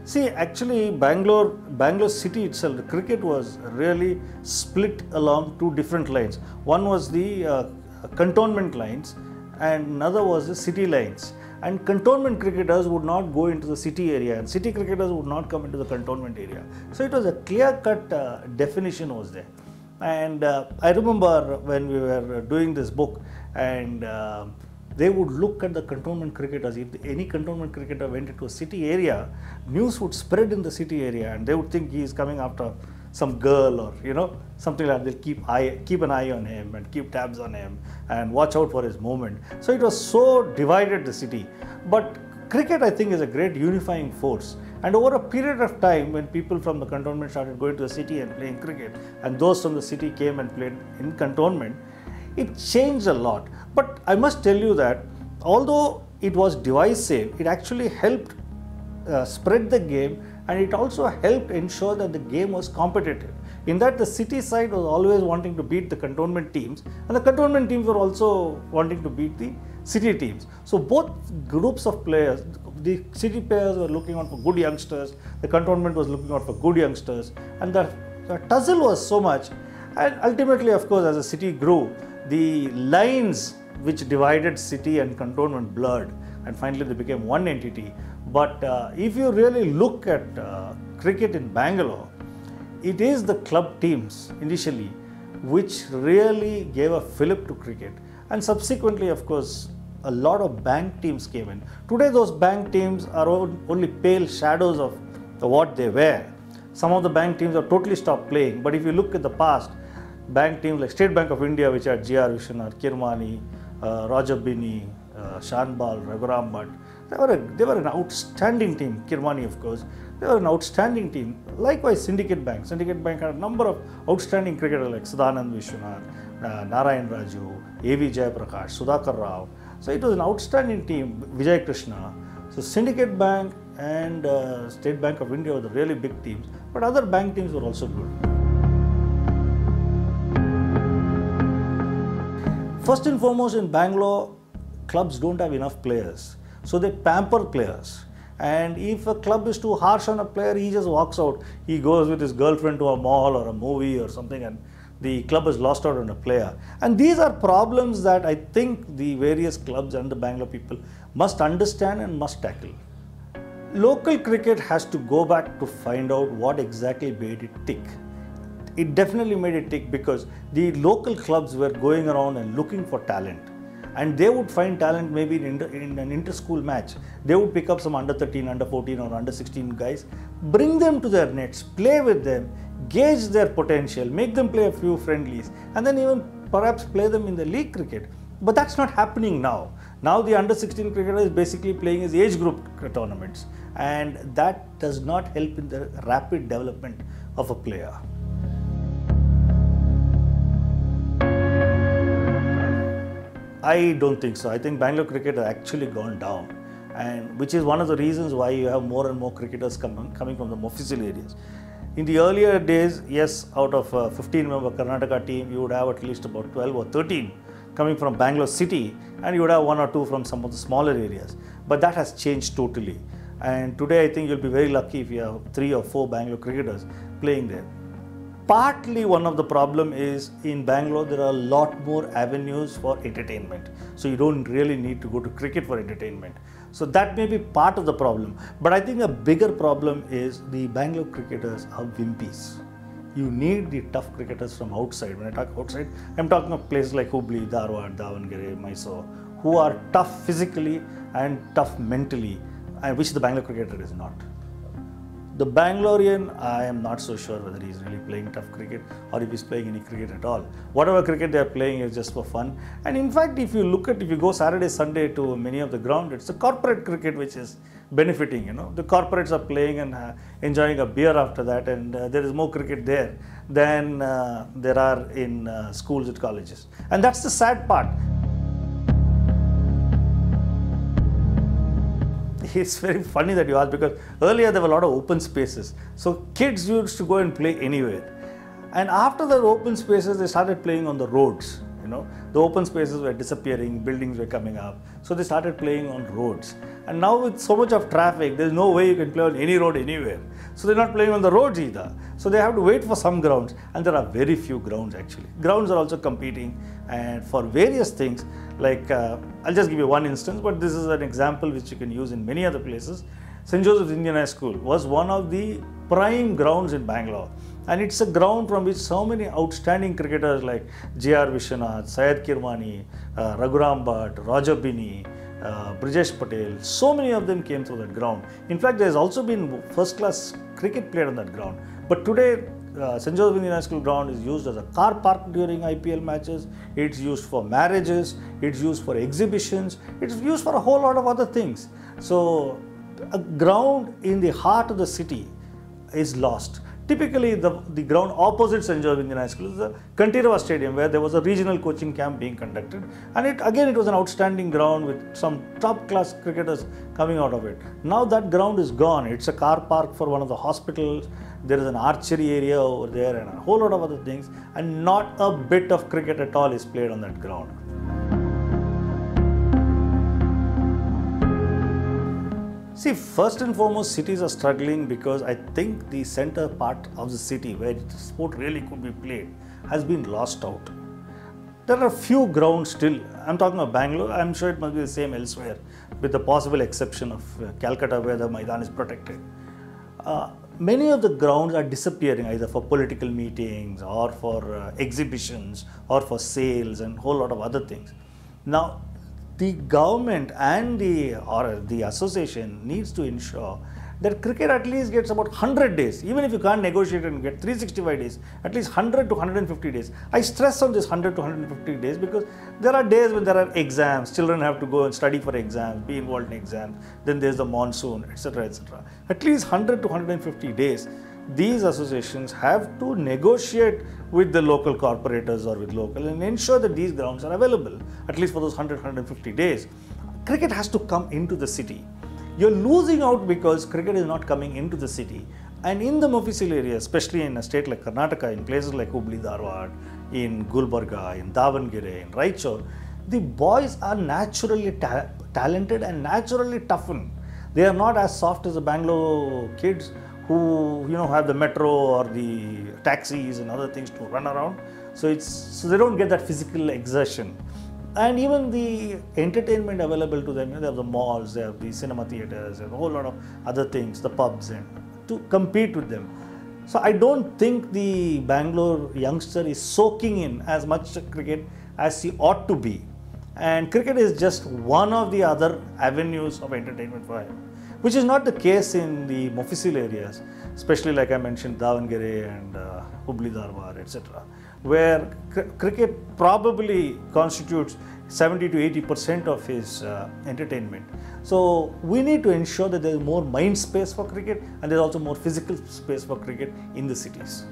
See, actually, Bangalore city itself, the cricket was really split along two different lines. One was the cantonment lines, and another was the city lines. And cantonment cricketers would not go into the city area, and city cricketers would not come into the cantonment area. So it was a clear-cut definition was there. And I remember when we were doing this book, and they would look at the cantonment cricketers. If any cantonment cricketer went into a city area, news would spread in the city area, and they would think he is coming after some girl, or something like that. They'll keep an eye on him and keep tabs on him and watch out for his movement. So it was so divided, the city. But cricket, I think, is a great unifying force. And over a period of time, when people from the cantonment started going to the city and playing cricket, and those from the city came and played in cantonment, it changed a lot. But I must tell you that although it was divisive, it actually helped spread the game, and it also helped ensure that the game was competitive. In that, the city side was always wanting to beat the cantonment teams, and the cantonment teams were also wanting to beat the city teams. So both groups of players, the city players were looking out for good youngsters, the cantonment was looking out for good youngsters, and the tussle was so much. And ultimately, of course, as the city grew, the lines which divided city and cantonment blurred, and finally they became one entity. But if you really look at cricket in Bangalore, it is the club teams initially which really gave a fillip to cricket, and subsequently, of course, a lot of bank teams came in. Today those bank teams are only pale shadows of what they were. Some of the bank teams have totally stopped playing, but if you look at the past, bank teams like State Bank of India, which had G.R. Vishwanath, Kirmani, Raja Bini, Shanbal, Raghuram Bhatt, they were an outstanding team. Kirmani, of course, they were an outstanding team. Likewise, Syndicate Bank. Syndicate Bank had a number of outstanding cricketers like Sadanand Vishwanath, Narayan Raju, A.V. Jayaprakash, Sudhakar Rao. So it was an outstanding team, Vijay Krishna. So Syndicate Bank and State Bank of India were the really big teams, but other bank teams were also good. First and foremost, in Bangalore, clubs don't have enough players, so they pamper players. And if a club is too harsh on a player, he just walks out. He goes with his girlfriend to a mall or a movie or something, and the club has lost out on a player. And these are problems that I think the various clubs and the Bangalore people must understand and must tackle. Local cricket has to go back to find out what exactly made it tick. It definitely made it tick because the local clubs were going around and looking for talent. And they would find talent maybe in an inter-school match. They would pick up some under 13, under 14 or under 16 guys, bring them to their nets, play with them, gauge their potential, make them play a few friendlies, and then even perhaps play them in the league cricket. But that's not happening now. Now the under 16 cricketer is basically playing his age group tournaments, and that does not help in the rapid development of a player. I don't think so. I think Bangalore cricket has actually gone down, and which is one of the reasons why you have more and more cricketers coming from the official areas. In the earlier days, yes, out of a 15-member Karnataka team, you would have at least about 12 or 13 coming from Bangalore city, and you would have 1 or 2 from some of the smaller areas. But that has changed totally. And today, I think you'll be very lucky if you have 3 or 4 Bangalore cricketers playing there. Partly one of the problem is in Bangalore, there are a lot more avenues for entertainment. So you don't really need to go to cricket for entertainment. So that may be part of the problem. But I think a bigger problem is the Bangalore cricketers are wimpies. You need the tough cricketers from outside. When I talk outside, I'm talking of places like Hubli, Dharwad, Davangere, Mysore, who are tough physically and tough mentally, and which the Bangalore cricketer is not. The Bangalorean, I am not so sure whether he is really playing tough cricket or if he is playing any cricket at all. Whatever cricket they are playing is just for fun. And in fact, if you go Saturday, Sunday to many of the ground, it's the corporate cricket which is benefiting, The corporates are playing and enjoying a beer after that, and there is more cricket there than there are in schools and colleges. And that's the sad part. It's very funny that you ask, because earlier there were a lot of open spaces. So kids used to go and play anywhere. And after the open spaces, they started playing on the roads. The open spaces were disappearing, buildings were coming up. So they started playing on roads. And now with so much of traffic, there's no way you can play on any road anywhere. So they're not playing on the roads either. So they have to wait for some grounds, and there are very few grounds actually. Grounds are also competing, and for various things, like I'll just give you one instance, but this is an example which you can use in many other places. St. Joseph's Indian High School was one of the prime grounds in Bangalore, and it's a ground from which so many outstanding cricketers like J.R. Vishwanath, Syed Kirmani, Raghuram Bhatt, Roger Binney, Brijesh Patel, so many of them came through that ground. In fact, there has also been first-class cricket played on that ground. But today, St. Joseph's Indian High School ground is used as a car park during IPL matches. It's used for marriages. It's used for exhibitions. It's used for a whole lot of other things. So, a ground in the heart of the city is lost. Typically, the ground opposite St. Joseph's Indian High School is the Kantirava Stadium, where there was a regional coaching camp being conducted. And it was an outstanding ground with some top-class cricketers coming out of it. Now that ground is gone. It's a car park for one of the hospitals. There is an archery area over there and a whole lot of other things. And not a bit of cricket at all is played on that ground. See, first and foremost, cities are struggling because I think the center part of the city where the sport really could be played has been lost out. There are few grounds still. I'm talking of Bangalore. I'm sure it must be the same elsewhere, with the possible exception of Calcutta, where the Maidan is protected. Many of the grounds are disappearing, either for political meetings or for exhibitions or for sales and a whole lot of other things. Now, the government and the association needs to ensure that cricket at least gets about 100 days. Even if you can't negotiate and get 365 days, at least 100 to 150 days. I stress on this 100 to 150 days because there are days when there are exams, children have to go and study for exams, be involved in exams, then there's the monsoon, etc., etc. At least 100 to 150 days. These associations have to negotiate with the local corporators or with local and ensure that these grounds are available, at least for those 100-150 days. Cricket has to come into the city. You're losing out because cricket is not coming into the city. And in the Mofussil area, especially in a state like Karnataka, in places like Hubli, Dharwad, in Gulbarga, in Davangere, in Raichur, the boys are naturally talented and naturally toughened. They are not as soft as the Bangalore kids who have the metro or the taxis and other things to run around. So they don't get that physical exertion. And even the entertainment available to them, they have the malls, they have the cinema theatres, they have a whole lot of other things, the pubs, and to compete with them. So I don't think the Bangalore youngster is soaking in as much cricket as he ought to be. And cricket is just one of the other avenues of entertainment for him, which is not the case in the Mofussil areas, especially like I mentioned, Davangere and Hubli, Dharwad, etc., where cricket probably constitutes 70 to 80% of his entertainment. So we need to ensure that there is more mind space for cricket and there is also more physical space for cricket in the cities.